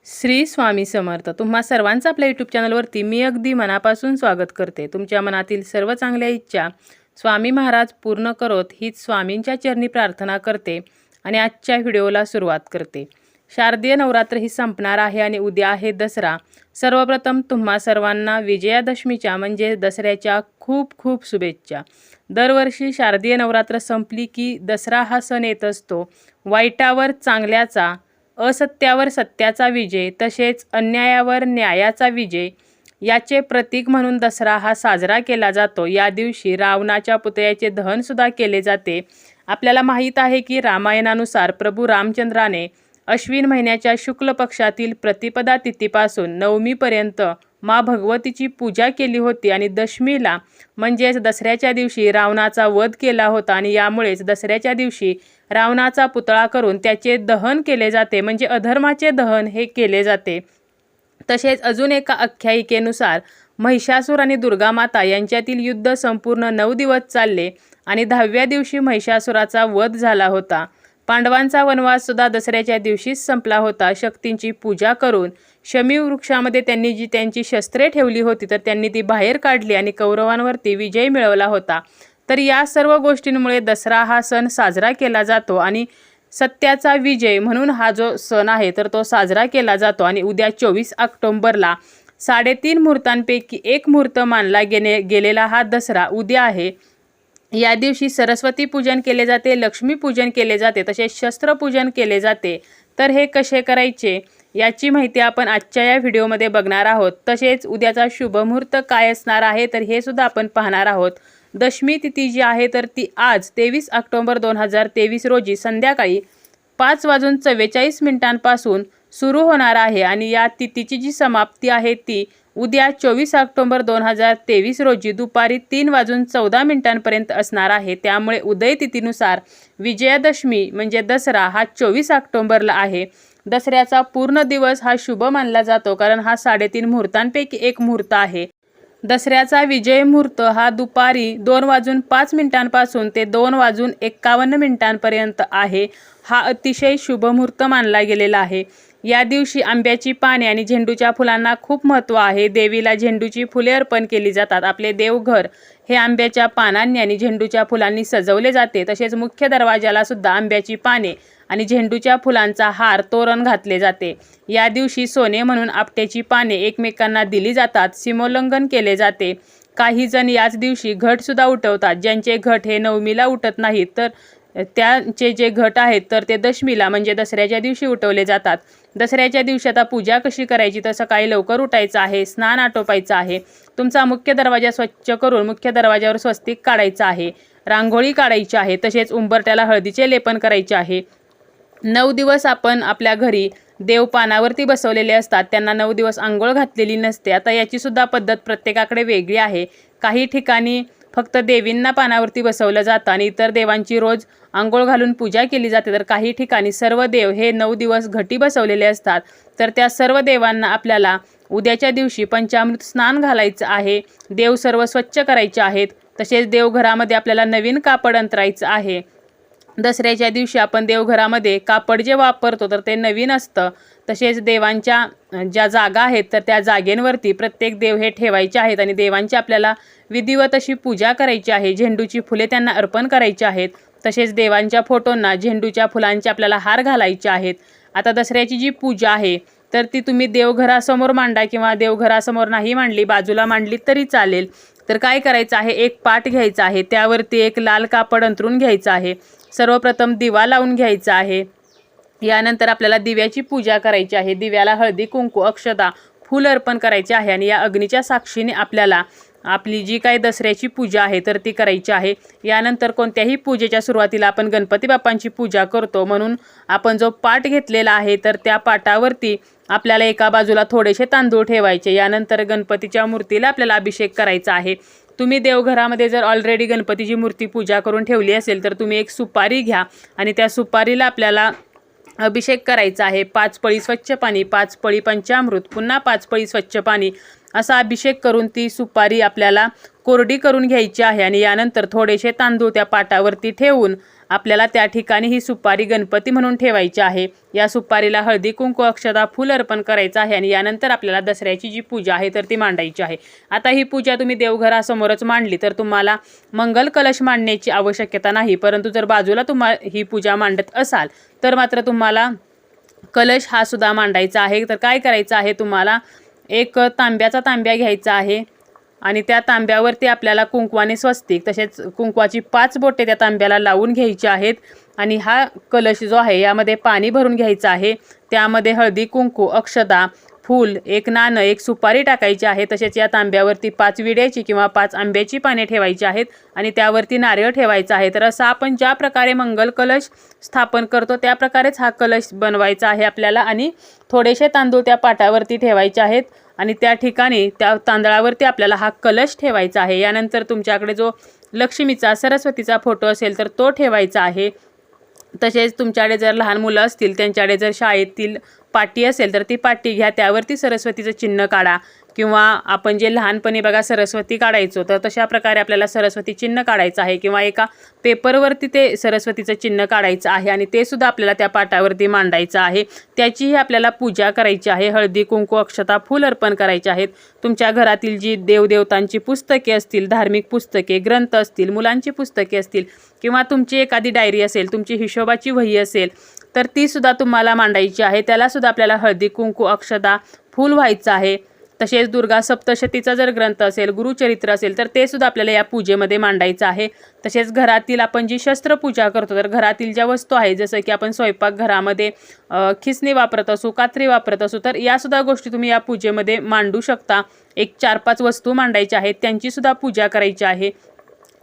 श्री स्वामी समर्थ. तुम्हा सर्वांचं आपल्या यूट्यूब चॅनलवरती मी अगदी मनापासून स्वागत करते. तुमच्या मनातील सर्व चांगल्या इच्छा स्वामी महाराज पूर्ण करोत हीच स्वामींच्या चरणी प्रार्थना करते आणि आजच्या व्हिडिओला सुरुवात करते. शारदीय नवरात्र ही संपणार आहे आणि उद्या आहे दसरा. सर्वप्रथम तुम्हा सर्वांना विजयादशमीच्या म्हणजे दसऱ्याच्या खूप खूप शुभेच्छा. दरवर्षी शारदीय नवरात्र संपली की दसरा हा सण येत असतो. वाईटावर चांगल्याचा, असत्यावर सत्याचा विजय, तसेच अन्यायावर न्यायाचा विजय याचे प्रतीक म्हणून दसरा हा साजरा केला जातो. या दिवशी रावणाच्या पुतळ्याचे दहनसुद्धा केले जाते. आपल्याला माहीत आहे की रामायणानुसार प्रभू रामचंद्राने अश्विन महिन्याच्या शुक्ल पक्षातील प्रतिपदा तिथीपासून नवमीपर्यंत माँ भगवतीची पूजा केली होती आणि दशमीला म्हणजेच दसऱ्याच्या दिवशी रावणाचा वध केला होता आणि यामुळेच दसऱ्याच्या दिवशी रावणाचा पुतळा करून त्याचे दहन केले जाते, म्हणजे अधर्माचे दहन हे केले जाते. तसेच अजून एका आख्यायिकेनुसार महिषासूर आणि दुर्गामाता यांच्यातील युद्ध संपूर्ण 9 दिवस चालले आणि 10व्या दिवशी महिषासुराचा वध झाला होता. पांडवांचा वनवास सुद्धा दसऱ्याच्या दिवशीच संपला होता. शक्तींची पूजा करून शमी वृक्षामध्ये त्यांनी जी त्यांची शस्त्रे ठेवली होती तर त्यांनी ती बाहेर काढली आणि कौरवांवरती विजय मिळवला होता. तर या सर्व गोष्टींमुळे दसरा हा सण साजरा केला जातो आणि सत्याचा विजय म्हणून हा जो सण आहे तर तो साजरा केला जातो. आणि उद्या 24 ऑक्टोबरला 3.5 मुहूर्तांपैकी एक मुहूर्त मानला गेलेला हा दसरा उद्या आहे. या दिवशी सरस्वती पूजन केले जाते, लक्ष्मी पूजन केले जाते, तसेच शस्त्रपूजन केले जाते. तर हे कसे करायचे याची माहिती आपण आजच्या या व्हिडिओमध्ये बघणार आहोत. तसेच उद्याचा शुभ मुहूर्त काय असणार आहे तर हे सुद्धा आपण पाहणार आहोत. दशमी तिथी जी आहे तर ती आज 23 ऑक्टोबर 2023 रोजी संध्याकाळी 5:44 सुरू होणार आहे आणि या तिथीची जी समाप्ती आहे ती उद्या 24 ऑक्टोबर 2023 रोजी दुपारी 3:14 असणार आहे. त्यामुळे उदय तिथीनुसार विजयादशमी म्हणजे दसरा हा 24 ऑक्टोबरला आहे. दसऱ्याचा पूर्ण दिवस हा शुभ मानला जातो कारण हा 3.5 मुहूर्तांपैकी एक मुहूर्त आहे. दसऱ्याचा विजय मुहूर्त हा दुपारी 2:05 ते 2:51 आहे. हा अतिशय शुभ मुहूर्त मानला गेलेला आहे. या दिवशी आंब्याची पाने आणि झेंडूच्या फुलांना खूप महत्त्व आहे. देवीला झेंडूची फुले अर्पण केली जातात. आपले देवघर हे आंब्याच्या पानांनी आणि झेंडूच्या फुलांनी सजवले जाते. तसेच मुख्य दरवाजाला सुद्धा आंब्याची पाने आणि झेंडूच्या फुलांचा हार तोरण घातले जाते. या दिवशी सोने म्हणून आपट्याची पाने एकमेकांना दिली जातात. सीमोल्लंघन केले जाते. काही जण याच दिवशी घट सुद्धा उठवतात. ज्यांचे घट हे नवमीला उठत नाहीत तर त्यांचे जे घट आहेत तर ते दशमीला म्हणजे दसऱ्याच्या दिवशी उठवले जातात. दसऱ्याच्या दिवशी आता पूजा कशी करायची तर सकाळी लवकर उठायचं आहे, स्नान आटोपायचं आहे, तुमचा मुख्य दरवाजा स्वच्छ करून मुख्य दरवाजावर स्वस्तिक काढायचं आहे, रांगोळी काढायची आहे, तसेच उंबरट्याला हळदीचे लेपन करायचे आहे. 9 दिवस आपण आपल्या घरी देव पानावरती बसवलेले असतात, त्यांना 9 दिवस आंघोळ घातलेली नसते. आता याची सुद्धा पद्धत प्रत्येकाकडे वेगळी आहे. काही ठिकाणी फक्त देवींना पानावरती बसवलं जातं आणि इतर देवांची रोज आंघोळ घालून पूजा केली जाते. तर काही ठिकाणी सर्व देव हे 9 दिवस घटी बसवलेले असतात. तर त्या सर्व देवांना आपल्याला उद्याच्या दिवशी पंचामृत स्नान घालायचं आहे. देव सर्व स्वच्छ करायचे आहेत. तसेच देवघरामध्ये आपल्याला नवीन कापड अंतरायचं आहे. दसऱ्याच्या दिवशी आपण देवघरामध्ये कापड जे वापरतो तर ते नवीन असतं. तसेच देवांच्या ज्या जागा आहेत तर त्या जागेंवरती प्रत्येक देव हे ठेवायचे आहेत आणि देवांची आपल्याला विधिवत अशी पूजा करायची आहे. झेंडूची फुले त्यांना अर्पण करायची आहेत. तसेच देवांच्या फोटोंना झेंडूच्या फुलांचे आपल्याला हार घालायचे आहेत. आता दसऱ्याची जी पूजा आहे तर ती तुम्ही देवघरासमोर मांडा किंवा देवघरासमोर नाही मांडली, बाजूला मांडली तरी चालेल. तर काय करायचं आहे, एक पाट घ्यायचा आहे, त्यावरती एक लाल कापड अंथरून घ्यायचं आहे. सर्वप्रथम दिवा लावून घ्यायचा आहे. यानंतर आपल्याला दिव्याची पूजा करायची आहे. दिव्याला हळदी, कुंकू, अक्षता, फूल अर्पण करायचे आहे आणि या अग्नीच्या साक्षीने आपल्याला आपली जी काही दसऱ्याची पूजा आहे तर ती करायची आहे. यानंतर कोणत्याही पूजेच्या सुरुवातीला आपण गणपती बाप्पांची पूजा करतो, म्हणून आपण जो पाट घेतलेला आहे तर त्या पाटावरती आपल्याला एका बाजूला थोडेसे तांदूळ ठेवायचे. यानंतर गणपतीच्या मूर्तीला आपल्याला अभिषेक करायचा आहे. तुम्ही देवघरामध्ये जर ऑलरेडी गणपतीची मूर्ती पूजा करून ठेवली असेल तर तुम्ही एक सुपारी घ्या आणि त्या सुपारीला आपल्याला अभिषेक करायचा आहे. 5 पळी स्वच्छ पाणी, 5 पळी पंचामृत, पुन्हा 5 पळी स्वच्छ पाणी असा अभिषेक करून ती सुपारी आपल्याला कोरडी करून घ्यायची आहे. आणि यानंतर थोडेसे तांदूळ त्या पाटावरती ठेवून आपल्याला त्या ठिकाणी ही सुपारी गणपती म्हणून ठेवायची आहे। या सुपारीला हळदी कुंकू अक्षता फूल अर्पण करायचं आहे आणि यानंतर आपल्याला दसऱ्याची जी पूजा आहे तर ती मांडायची आहे। आता ही पूजा तुम्ही देवघरासमोरच मांडली तर तुम्हाला मंगल कलश मांडण्याची आवश्यकता नाही, परंतु जर बाजूला तुम्हाला ही पूजा मांडत असाल तर मात्र तुम्हाला कलश हा सुद्धा मांडायचा आहे। तर काय करायचं आहे, तुम्हाला एक तांब्याचा तांब्या घ्यायचा आहे आणि त्या तांब्यावरती आपल्याला कुंकवाने स्वस्तिक तसेच कुंकवाची 5 बोटे त्या तांब्याला लावून घ्यायची आहेत आणि हा कलश जो आहे यामध्ये पाणी भरून घ्यायचं आहे। त्यामध्ये हळदी कुंकू अक्षता फूल, एक नाणं, एक सुपारी टाकायची आहे। तसेच या तांब्यावरती 5 विड्याची किंवा 5 आंब्याची पाने ठेवायची आहेत आणि त्यावरती नारळ ठेवायचा आहे। तर असं आपण ज्या प्रकारे मंगल कलश स्थापन करतो त्या प्रकारेच हा कलश बनवायचा आहे आपल्याला आणि थोडेसे तांदूळ त्या पाटावरती ठेवायचे आहेत आणि त्या ठिकाणी त्या तांदळावरती आपल्याला हा कलश ठेवायचा आहे। यानंतर तुमच्याकडे जो लक्ष्मीचा सरस्वतीचा फोटो असेल तर तो ठेवायचा आहे। तसेच तुमच्याकडे जर लहान मुलं असतील त्यांच्याकडे जर शाळेतील पाटी असेल तर ती पाटी घ्या, त्यावरती सरस्वतीचं चिन्ह काढा किंवा आपण जे लहानपणी बघा सरस्वती काढायचो तर तशा प्रकारे आपल्याला सरस्वती चिन्ह काढायचं आहे किंवा एका पेपरवरती ते सरस्वतीचं चिन्ह काढायचं आहे आणि ते सुद्धा आपल्याला त्या पाटावरती मांडायचं आहे। त्याचीही आपल्याला पूजा करायची आहे। हळदी कुंकू अक्षता फूल अर्पण करायचे आहेत। तुमच्या घरातील जी देवदेवतांची पुस्तके असतील, धार्मिक पुस्तके, ग्रंथ असतील, मुलांची पुस्तके असतील किंवा तुमची एखादी डायरी असेल, तुमची हिशोबाची वही असेल तर ती सुद्धा तुम्हाला मांडायची आहे। त्याला सुद्धा आपल्याला हळदी कुंकू अक्षता फूल व्हायचं आहे। तसेच दुर्गा सप्तशतीचा जर ग्रंथ असेल, गुरुचरित्र असेल तर ते सुद्धा आपल्याला या पूजेमध्ये मांडायचं आहे। तसेच घरातील आपण जी शस्त्र पूजा करतो तर घरातील ज्या वस्तू आहेत जसं की आपण स्वयंपाकघरामध्ये खिसणी वापरत असू, कात्री वापरत असू तर या सुद्धा गोष्टी तुम्ही या पूजेमध्ये मांडू शकता। एक 4-5 वस्तू मांडायच्या आहेत, त्यांची सुद्धा पूजा करायची आहे।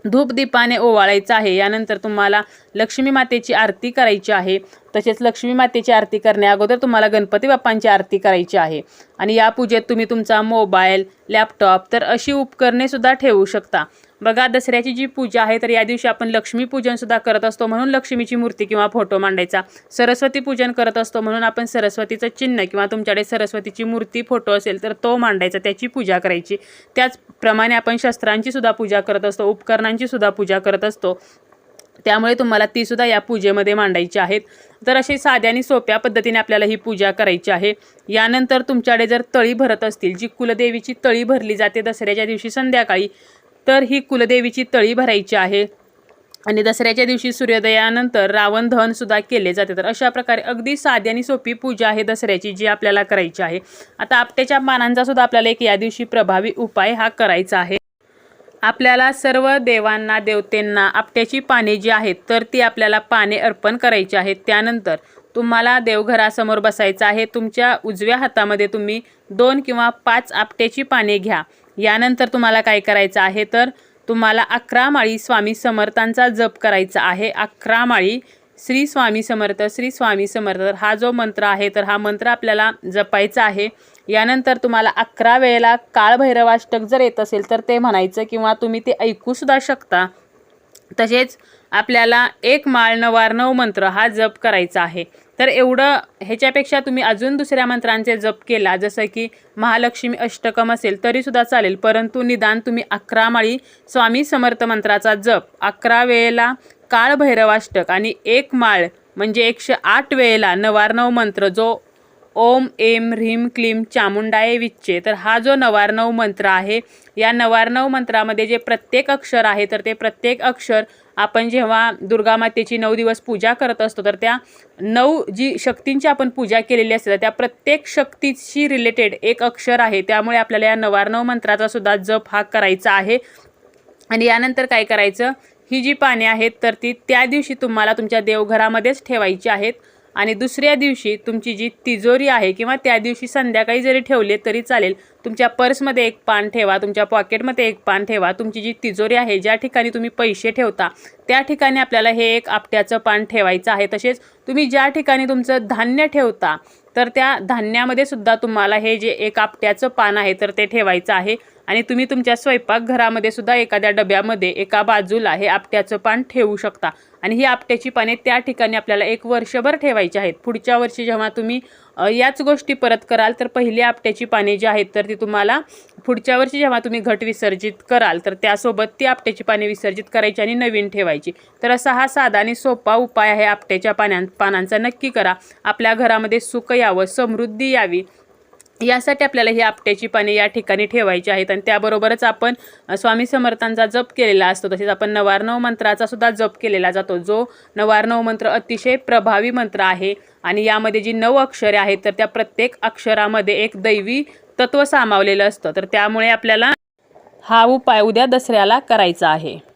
धूप दीपाने ओवाळायचं आहे। यानंतर तुम्हाला लक्ष्मी मातेची आरती करायची आहे। तसेच लक्ष्मी मातेची आरती करण्या अगोदर तुम्हाला गणपती बाप्पांची आरती करायची आहे आणि या पूजेत तुम्ही तुमचा मोबाईल, लॅपटॉप तर अशी उपकरणे सुद्धा ठेवू शकता। बघा दसऱ्याची जी पूजा आहे तर या दिवशी आपण लक्ष्मी पूजन सुद्धा करत असतो म्हणून लक्ष्मीची मूर्ती किंवा फोटो मांडायचा। सरस्वती पूजन करत असतो म्हणून आपण सरस्वतीचं चिन्ह किंवा तुमच्याकडे सरस्वतीची मूर्ती फोटो असेल तर तो मांडायचा, त्याची पूजा करायची। त्याचप्रमाणे आपण शस्त्रांची सुद्धा पूजा करत असतो, उपकरणांची सुद्धा पूजा करत असतो, त्यामुळे तुम्हाला ती सुद्धा या पूजेमध्ये मांडायची आहेत। तर अशी साध्या आणि सोप्या पद्धतीने आपल्याला ही पूजा करायची आहे। यानंतर तुमच्याकडे जर तळी भरत असतील, जी कुलदेवीची तळी भरली जाते दसऱ्याच्या दिवशी संध्याकाळी, तर ही कुलदेवीची तळी भरायची आहे आणि दसऱ्याच्या दिवशी सूर्योदयानंतर रावण दहन सुद्धा केले जाते। तर अशा प्रकारे अगदी साधी आणि सोपी पूजा आहे दसऱ्याची जी आपल्याला करायची आहे। आता आपट्याच्या पानांचा सुद्धा आपल्याला एक या दिवशी प्रभावी उपाय हा करायचा आहे। आपल्याला सर्व देवांना देवतेंना आपट्याची पाने जी आहेत तर ती आपल्याला पाने अर्पण करायची आहेत। त्यानंतर तुम्हाला देवघरासमोर बसायचं आहे। तुमच्या उजव्या हातामध्ये तुम्ही 2 किंवा 5 आपट्याची पाने घ्या। यानंतर तुम्हाला काय करायचं आहे तर तुम्हाला 11 माळी स्वामी समर्थांचा जप करायचा आहे। 11 माळी श्री स्वामी समर्थ, श्री स्वामी समर्थ हा जो मंत्र आहे तर हा मंत्र आपल्याला जपायचा आहे। यानंतर तुम्हाला 11 वेळेला काळभैरवाष्टक जर येत असेल तर ते म्हणायचं किंवा तुम्ही ते ऐकू सुद्धा शकता। तसेच आपल्याला 1 माळ 9 मंत्र हा जप करायचा आहे। तर एवढं, ह्याच्यापेक्षा तुम्ही अजून दुसऱ्या मंत्रांचे जप केला जसं की महालक्ष्मी अष्टकम असेल तरी सुद्धा चालेल, परंतु निदान तुम्ही 11 माळी स्वामी समर्थ मंत्राचा जप, 11 वेळेला काळभैरवाष्टक आणि 1 माळ म्हणजे 108 वेळेला 9 मंत्र जो ओम एम ह्रीम क्लीम चामुंडाय विच्चे, तर हा जो 9 मंत्र आहे या 9 मंत्रामध्ये जे प्रत्येक अक्षर आहे तर ते प्रत्येक अक्षर आपण जेव्हा दुर्गा मातेची 9 दिवस पूजा करत असतो तर त्या 9 जी शक्तींची आपण पूजा केलेली असते त्या प्रत्येक शक्तीशी रिलेटेड एक अक्षर आहे। त्यामुळे आपल्याला या 9 मंत्राचा सुद्धा जप हा करायचा आहे। आणि यानंतर काय करायचं, ही जी पाने आहेत तर ती त्या दिवशी तुम्हाला तुमच्या देवघरामध्येच ठेवायची आहेत आणि दुसऱ्या दिवशी तुमची जी तिजोरी आहे किंवा त्या दिवशी संध्याकाळी जरी ठेवले तरी चालेल, तुमच्या पर्समध्ये 1 पान ठेवा, तुमच्या पॉकेटमध्ये 1 पान ठेवा। तुमची जी तिजोरी आहे ज्या ठिकाणी तुम्ही पैसे ठेवता त्या ठिकाणी आपल्याला हे एक आपट्याचं पान ठेवायचं आहे। तसेच तुम्ही ज्या ठिकाणी तुमचं धान्य ठेवता तर त्या धान्यामध्ये सुद्धा तुम्हाला हे जे एक आपट्याचं पान आहे तर ते ठेवायचं आहे आणि तुम्ही तुमच्या स्वयंपाकघरामध्ये सुद्धा एखाद्या डब्यामध्ये एका बाजूला हे आपट्याचं पान ठेवू शकता आणि ही आपट्याची पाने त्या ठिकाणी आपल्याला 1 वर्षभर ठेवायची आहेत। पुढच्या वर्षी जेव्हा तुम्ही याच गोष्टी परत कराल तर पहिली आपट्याची पाने जी आहेत तर ती तुम्हाला पुढच्या वर्षी जेव्हा तुम्ही घट विसर्जित कराल तर त्यासोबत ती आपट्याची पाने विसर्जित करायची आणि नवीन ठेवायची. तर असा हा साधा आणि सोपा उपाय आहे आपट्याच्या पानांचा. नक्की करा. आपल्या घरामध्ये सुख यावं, समृद्धी यावी यासाठी आपल्याला ही आपट्याची पाने या ठिकाणी ठेवायची आहेत. आणि त्याबरोबरच आपण स्वामी समर्थांचा जप केलेला असतो. तसेच आपण नवार्णव मंत्राचा सुद्धा जप केलेला जातो. जो नवार्णव मंत्र अतिशय प्रभावी मंत्र आहे आणि यामध्ये जी 9 अक्षरे आहेत तर त्या प्रत्येक अक्षरामध्ये एक दैवी तत्व सामावलेलं असतं. तर त्यामुळे आपल्याला हा उपाय उद्या दसऱ्याला करायचा आहे.